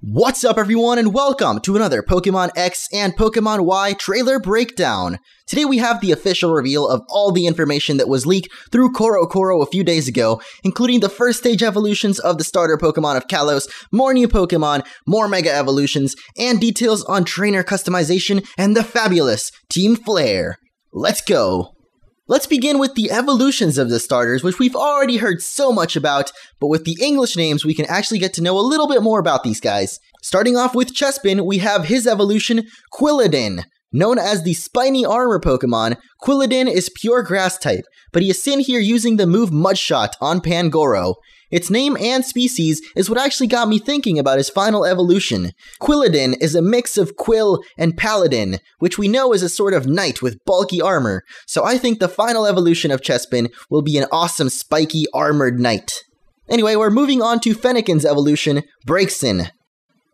What's up everyone and welcome to another Pokemon X and Pokemon Y trailer breakdown. Today we have the official reveal of all the information that was leaked through Koro a few days ago, including the first stage evolutions of the starter Pokemon of Kalos, more new Pokemon, more Mega Evolutions, and details on trainer customization and the fabulous Team Flare. Let's go! Let's begin with the evolutions of the starters, which we've already heard so much about, but with the English names we can actually get to know a little bit more about these guys. Starting off with Chespin, we have his evolution, Quilladin. Known as the Spiny Armor Pokemon, Quilladin is pure Grass type, but he is seen here using the move Mudshot on Pangoro. Its name and species is what actually got me thinking about his final evolution. Quilladin is a mix of Quill and Paladin, which we know is a sort of knight with bulky armor, so I think the final evolution of Chespin will be an awesome spiky armored knight. Anyway, we're moving on to Fennekin's evolution, Braixen.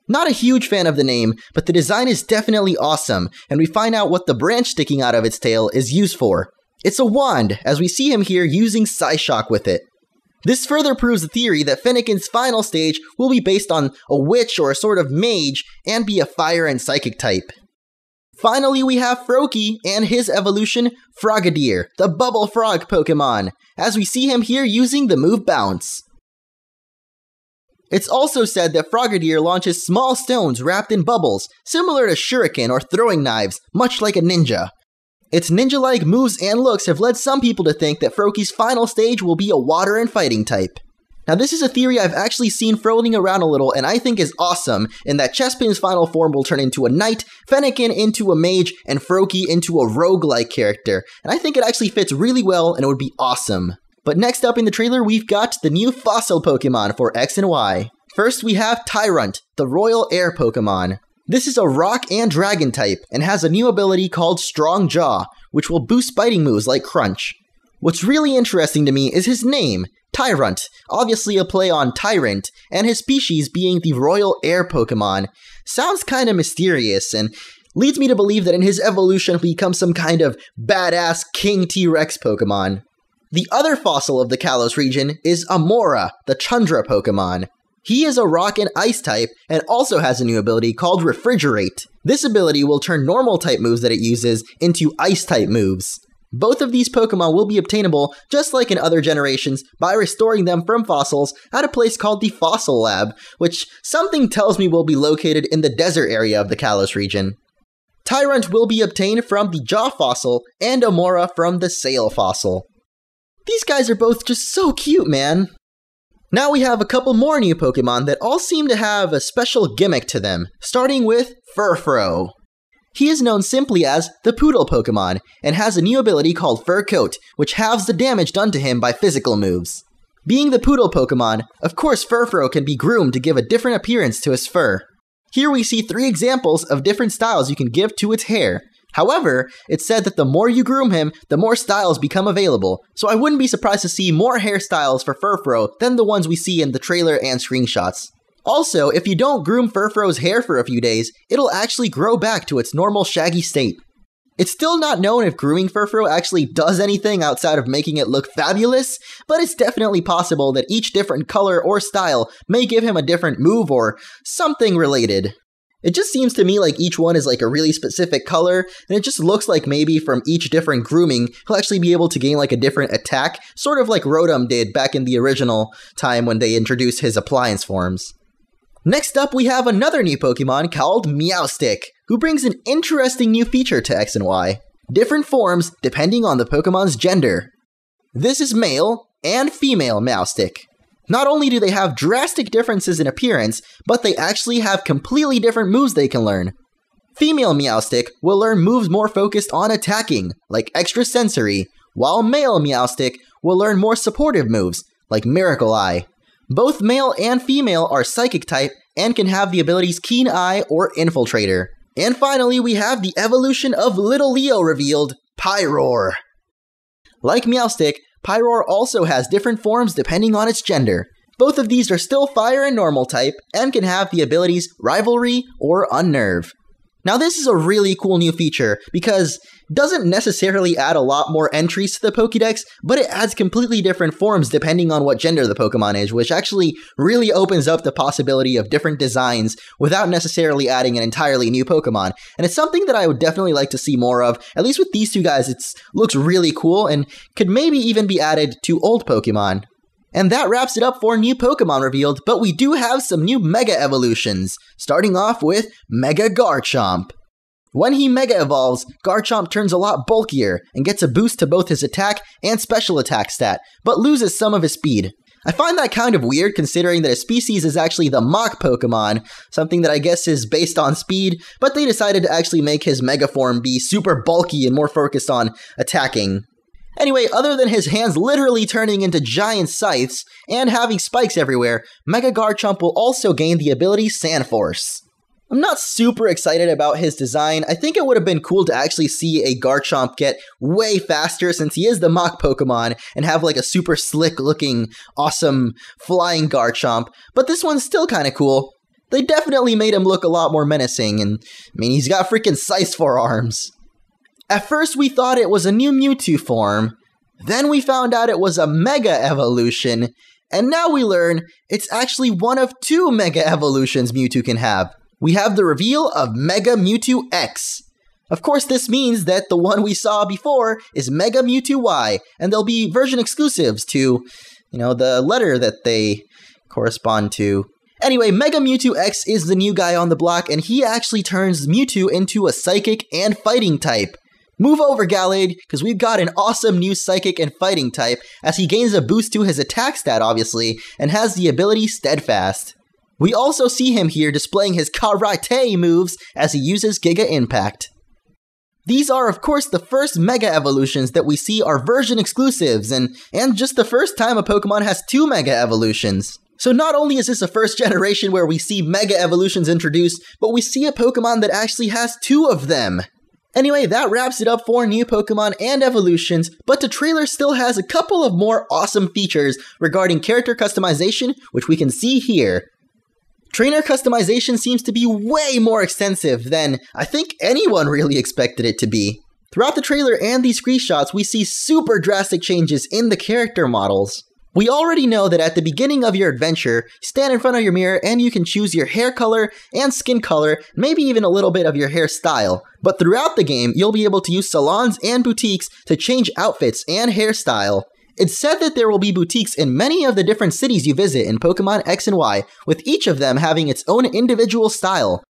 Not a huge fan of the name, but the design is definitely awesome, and we find out what the branch sticking out of its tail is used for. It's a wand, as we see him here using Psyshock with it. This further proves the theory that Fennekin's final stage will be based on a witch or a sort of mage and be a fire and psychic type. Finally, we have Froakie and his evolution, Frogadier, the Bubble Frog Pokemon, as we see him here using the move Bounce. It's also said that Frogadier launches small stones wrapped in bubbles, similar to shuriken or throwing knives, much like a ninja. Its ninja-like moves and looks have led some people to think that Froakie's final stage will be a water and fighting type. Now this is a theory I've actually seen floating around a little and I think is awesome, in that Chespin's final form will turn into a knight, Fennekin into a mage, and Froakie into a rogue-like character, and I think it actually fits really well and it would be awesome. But next up in the trailer we've got the new fossil Pokemon for X and Y. First we have Tyrunt, the Royal Air Pokemon. This is a rock and dragon type, and has a new ability called Strong Jaw, which will boost biting moves like Crunch. What's really interesting to me is his name, Tyrunt, obviously a play on Tyrant, and his species being the Royal Air Pokemon. Sounds kinda mysterious, and leads me to believe that in his evolution he'll become some kind of badass King T-Rex Pokemon. The other fossil of the Kalos region is Amaura, the Tundra Pokemon. He is a rock and ice type, and also has a new ability called Refrigerate. This ability will turn normal type moves that it uses into ice type moves. Both of these Pokemon will be obtainable, just like in other generations, by restoring them from fossils at a place called the Fossil Lab, which something tells me will be located in the desert area of the Kalos region. Tyrunt will be obtained from the Jaw Fossil, and Amaura from the Sail Fossil. These guys are both just so cute, man! Now we have a couple more new Pokemon that all seem to have a special gimmick to them, starting with Furfrou. He is known simply as the Poodle Pokemon, and has a new ability called Fur Coat, which halves the damage done to him by physical moves. Being the Poodle Pokemon, of course Furfrou can be groomed to give a different appearance to his fur. Here we see 3 examples of different styles you can give to its hair. However, it's said that the more you groom him, the more styles become available, so I wouldn't be surprised to see more hairstyles for Furfrou than the ones we see in the trailer and screenshots. Also, if you don't groom Furfrou's hair for a few days, it'll actually grow back to its normal shaggy state. It's still not known if grooming Furfrou actually does anything outside of making it look fabulous, but it's definitely possible that each different color or style may give him a different move or something related. It just seems to me like each one is like a really specific color, and it just looks like maybe from each different grooming, he'll actually be able to gain like a different attack, sort of like Rotom did back in the original time when they introduced his appliance forms. Next up we have another new Pokemon called Meowstic, who brings an interesting new feature to X and Y. Different forms depending on the Pokemon's gender. This is male and female Meowstic. Not only do they have drastic differences in appearance, but they actually have completely different moves they can learn. Female Meowstic will learn moves more focused on attacking, like Extra Sensory, while male Meowstic will learn more supportive moves, like Miracle Eye. Both male and female are Psychic type and can have the abilities Keen Eye or Infiltrator. And finally, we have the evolution of Little Leo revealed, Pyroar. Like Meowstic, Pyroar also has different forms depending on its gender. Both of these are still fire and normal type, and can have the abilities Rivalry or Unnerve. Now this is a really cool new feature because it doesn't necessarily add a lot more entries to the Pokédex, but it adds completely different forms depending on what gender the Pokémon is, which actually really opens up the possibility of different designs without necessarily adding an entirely new Pokémon. And it's something that I would definitely like to see more of. At least with these two guys, it looks really cool and could maybe even be added to old Pokémon. And that wraps it up for new Pokémon revealed, but we do have some new Mega Evolutions, starting off with Mega Garchomp. When he Mega Evolves, Garchomp turns a lot bulkier and gets a boost to both his attack and special attack stat, but loses some of his speed. I find that kind of weird considering that his species is actually the Mach Pokémon, something that I guess is based on speed, but they decided to actually make his Mega form be super bulky and more focused on attacking. Anyway, other than his hands literally turning into giant scythes and having spikes everywhere, Mega Garchomp will also gain the ability Sand Force. I'm not super excited about his design. I think it would have been cool to actually see a Garchomp get way faster since he is the Mach Pokémon and have like a super slick looking, awesome flying Garchomp, but this one's still kind of cool. They definitely made him look a lot more menacing, and I mean, he's got freaking scythe forearms. At first we thought it was a new Mewtwo form, then we found out it was a Mega Evolution, and now we learn it's actually one of two Mega Evolutions Mewtwo can have. We have the reveal of Mega Mewtwo X. Of course, this means that the one we saw before is Mega Mewtwo Y, and there'll be version exclusives to, the letter that they correspond to. Anyway, Mega Mewtwo X is the new guy on the block, and he actually turns Mewtwo into a Psychic and Fighting type. Move over, Gallade, because we've got an awesome new Psychic and Fighting type, as he gains a boost to his attack stat, obviously, and has the ability Steadfast. We also see him here displaying his Karate moves as he uses Giga Impact. These are, of course, the first Mega Evolutions that we see are version exclusives, and just the first time a Pokemon has two Mega Evolutions. So not only is this a first generation where we see Mega Evolutions introduced, but we see a Pokemon that actually has two of them. Anyway, that wraps it up for new Pokemon and evolutions, but the trailer still has a couple of more awesome features regarding character customization, which we can see here. Trainer customization seems to be way more extensive than I think anyone really expected it to be. Throughout the trailer and these screenshots, we see super drastic changes in the character models. We already know that at the beginning of your adventure, stand in front of your mirror and you can choose your hair color and skin color, maybe even a little bit of your hairstyle. But throughout the game, you'll be able to use salons and boutiques to change outfits and hairstyle. It's said that there will be boutiques in many of the different cities you visit in Pokemon X and Y, with each of them having its own individual style.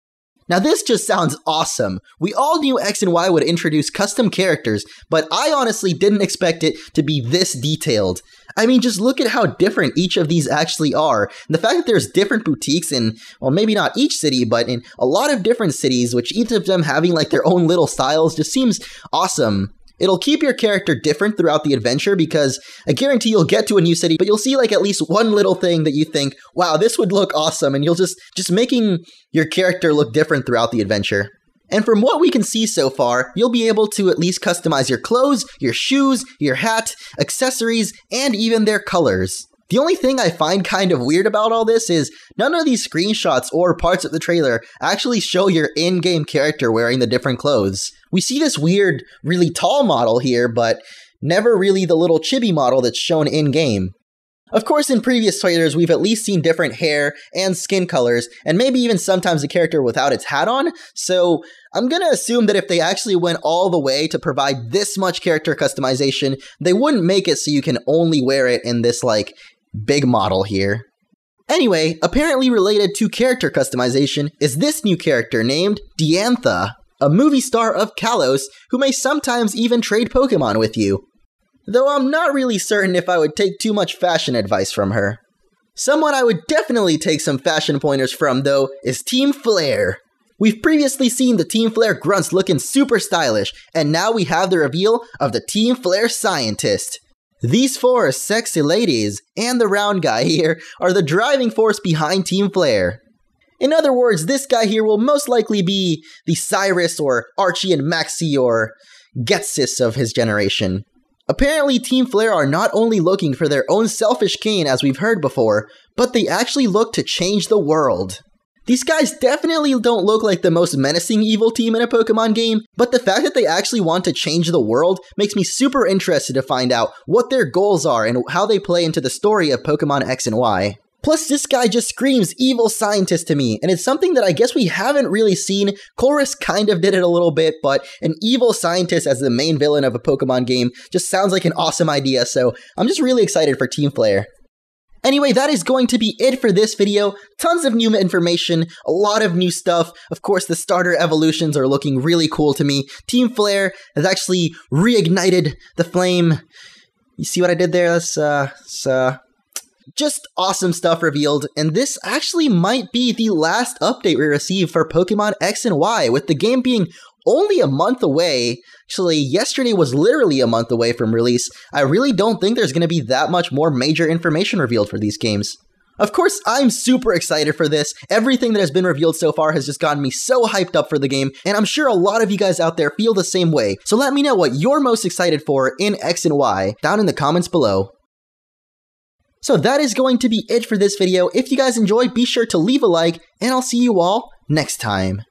Now this just sounds awesome. We all knew X and Y would introduce custom characters, but I honestly didn't expect it to be this detailed. I mean, just look at how different each of these actually are. And the fact that there's different boutiques in, well, maybe not each city, but in a lot of different cities, which each of them having like their own little styles, just seems awesome. It'll keep your character different throughout the adventure because I guarantee you'll get to a new city, but you'll see like at least one little thing that you think, wow, this would look awesome, and you'll just making your character look different throughout the adventure. And from what we can see so far, you'll be able to at least customize your clothes, your shoes, your hat, accessories, and even their colors. The only thing I find kind of weird about all this is none of these screenshots or parts of the trailer actually show your in-game character wearing the different clothes. We see this weird, really tall model here, but never really the little chibi model that's shown in-game. Of course, in previous trailers, we've at least seen different hair and skin colors, and maybe even sometimes a character without its hat on, so I'm gonna assume that if they actually went all the way to provide this much character customization, they wouldn't make it so you can only wear it in this, like, big model here. Anyway, apparently related to character customization is this new character named Diantha, a movie star of Kalos who may sometimes even trade Pokemon with you. Though I'm not really certain if I would take too much fashion advice from her. Someone I would definitely take some fashion pointers from, though, is Team Flare. We've previously seen the Team Flare grunts looking super stylish, and now we have the reveal of the Team Flare scientist. These four sexy ladies, and the round guy here, are the driving force behind Team Flare. In other words, this guy here will most likely be the Cyrus or Archie and Maxie or Getsis of his generation. Apparently, Team Flare are not only looking for their own selfish gain as we've heard before, but they actually look to change the world. These guys definitely don't look like the most menacing evil team in a Pokemon game, but the fact that they actually want to change the world makes me super interested to find out what their goals are and how they play into the story of Pokemon X and Y. Plus, this guy just screams evil scientist to me, and it's something that I guess we haven't really seen. Chorus kind of did it a little bit, but an evil scientist as the main villain of a Pokemon game just sounds like an awesome idea, so I'm just really excited for Team Flare. Anyway, that is going to be it for this video. Tons of new information, a lot of new stuff. Of course, the starter evolutions are looking really cool to me. Team Flare has actually reignited the flame. You see what I did there? That's just awesome stuff revealed, and this actually might be the last update we receive for Pokemon X and Y, with the game being only a month away. Actually, yesterday was literally a month away from release. I really don't think there's going to be that much more major information revealed for these games. Of course, I'm super excited for this. Everything that has been revealed so far has just gotten me so hyped up for the game, and I'm sure a lot of you guys out there feel the same way. So let me know what you're most excited for in X and Y down in the comments below. So that is going to be it for this video. If you guys enjoyed, be sure to leave a like, and I'll see you all next time.